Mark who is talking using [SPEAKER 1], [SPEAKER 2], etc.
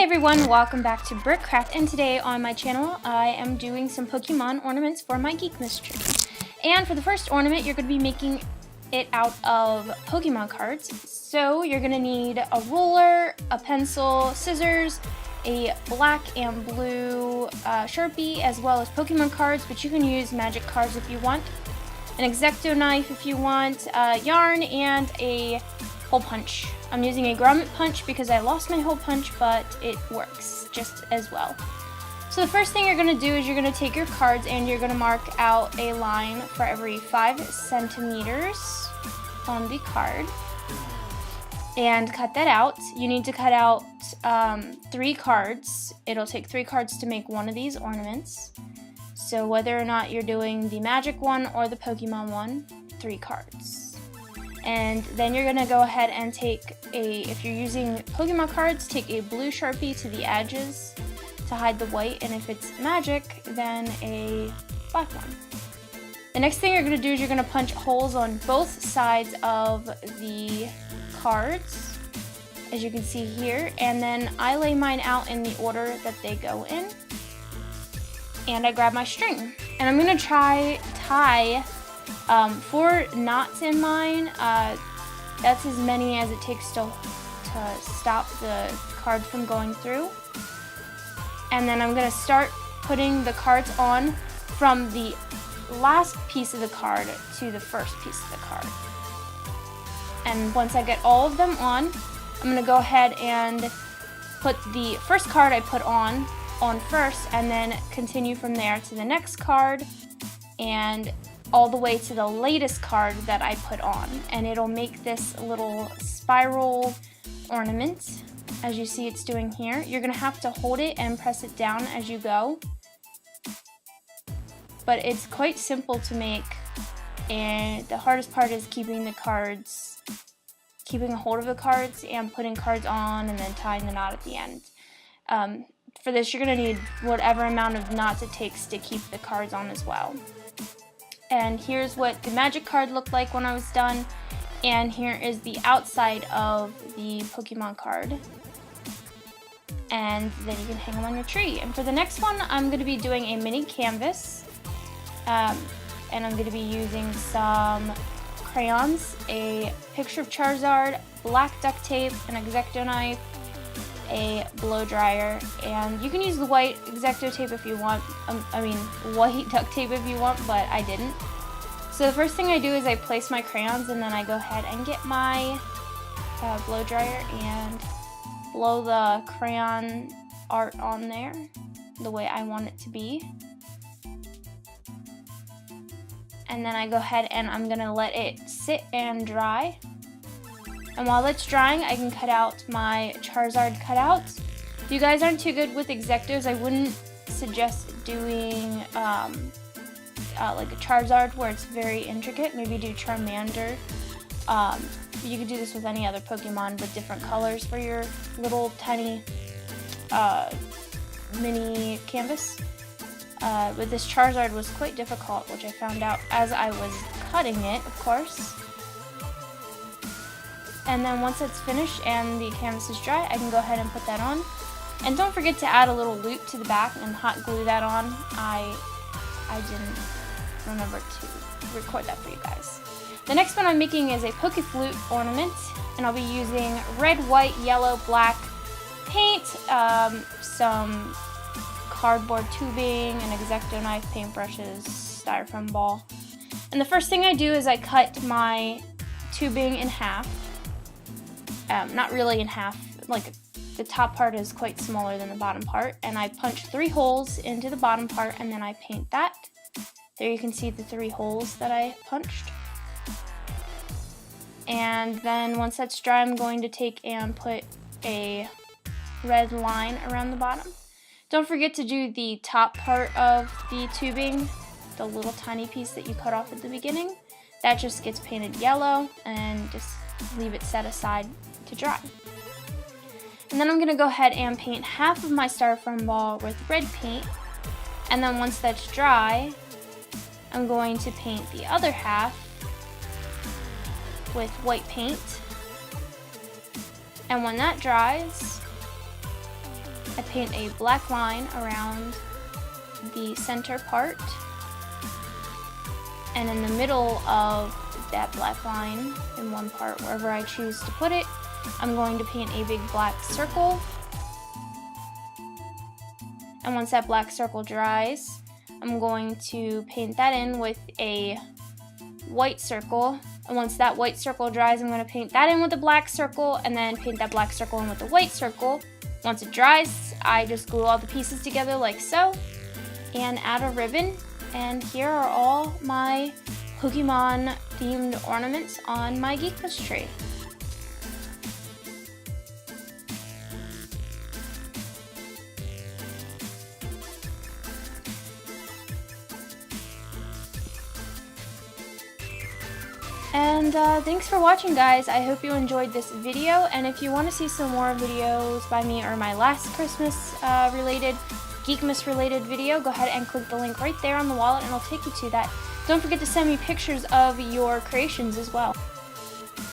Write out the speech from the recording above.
[SPEAKER 1] Hey everyone, welcome back to Brickcraft, and today on my channel I am doing some Pokemon ornaments for my geek-mas tree. And for the first ornament, you're going to be making it out of Pokemon cards. So you're going to need a ruler, a pencil, scissors, a black and blue Sharpie, as well as Pokemon cards, but you can use magic cards if you want, an X-Acto knife if you want, yarn, and a hole punch. I'm using a grommet punch because I lost my hole punch, but it works just as well. So the first thing you're going to do is you're going to take your cards and you're going to mark out a line for every 5 centimeters on the card and cut that out. You need to cut out 3 cards. It'll take 3 cards to make one of these ornaments. So whether or not you're doing the magic one or the Pokemon one, 3 cards. And then you're gonna go ahead and take if you're using Pokemon cards, take a blue Sharpie to the edges to hide the white, and if it's magic, then a black one. The next thing you're gonna do is you're gonna punch holes on both sides of the cards, as you can see here, and then I lay mine out in the order that they go in. And I grab my string, and I'm gonna tie 4 knots in mine. That's as many as it takes to stop the card from going through. And then I'm gonna start putting the cards on from the last piece of the card to the first piece of the card. And once I get all of them on, I'm gonna go ahead and put the first card I put on first, and then continue from there to the next card and all the way to the latest card that I put on, and it'll make this little spiral ornament, as you see it's doing here. You're gonna have to hold it and press it down as you go, but it's quite simple to make, and the hardest part is keeping a hold of the cards and putting cards on and then tying the knot at the end. For this, you're gonna need whatever amount of knots it takes to keep the cards on as well. And here's what the magic card looked like when I was done. And here is the outside of the Pokemon card. And then you can hang them on your tree. And for the next one, I'm going to be doing a mini canvas. And I'm going to be using some crayons, a picture of Charizard, black duct tape, an X-Acto knife, a blow dryer, and you can use the white X-Acto tape if you want, white duct tape if you want, but I didn't. So the first thing I do is I place my crayons, and then I go ahead and get my blow dryer and blow the crayon art on there the way I want it to be. And then I go ahead and I'm gonna let it sit and dry. And while it's drying, I can cut out my Charizard cutouts. If you guys aren't too good with X-Actos, I wouldn't suggest doing like a Charizard where it's very intricate. Maybe do Charmander. You could do this with any other Pokemon with different colors for your little tiny mini canvas. But this Charizard was quite difficult, which I found out as I was cutting it, of course. And then once it's finished and the canvas is dry, I can go ahead and put that on. And don't forget to add a little loop to the back and hot glue that on. I didn't remember to record that for you guys. The next one I'm making is a Pokeflute ornament, and I'll be using red, white, yellow, black paint, some cardboard tubing, an X-Acto knife, paintbrushes, styrofoam ball. And the first thing I do is I cut my tubing in half. Not really in half, like the top part is quite smaller than the bottom part, and I punch 3 holes into the bottom part, and then I paint that. There you can see the 3 holes that I punched. And then once that's dry, I'm going to take and put a red line around the bottom. Don't forget to do the top part of the tubing, the little tiny piece that you cut off at the beginning. That just gets painted yellow, and just leave it set aside to dry. And then I'm going to go ahead and paint half of my styrofoam ball with red paint, and then once that's dry, I'm going to paint the other half with white paint. And when that dries, I paint a black line around the center part, and in the middle of that black line, in one part, wherever I choose to put it, I'm going to paint a big black circle. And once that black circle dries, I'm going to paint that in with a white circle. And once that white circle dries, I'm going to paint that in with a black circle, and then paint that black circle in with a white circle. Once it dries, I just glue all the pieces together like so, and add a ribbon. And here are all my Pokemon themed ornaments on my geek-mas tree. And thanks for watching, guys. I hope you enjoyed this video, and if you want to see some more videos by me or my last Christmas related, geek-mas related video, go ahead and click the link right there on the wallet and I'll take you to that. Don't forget to send me pictures of your creations as well.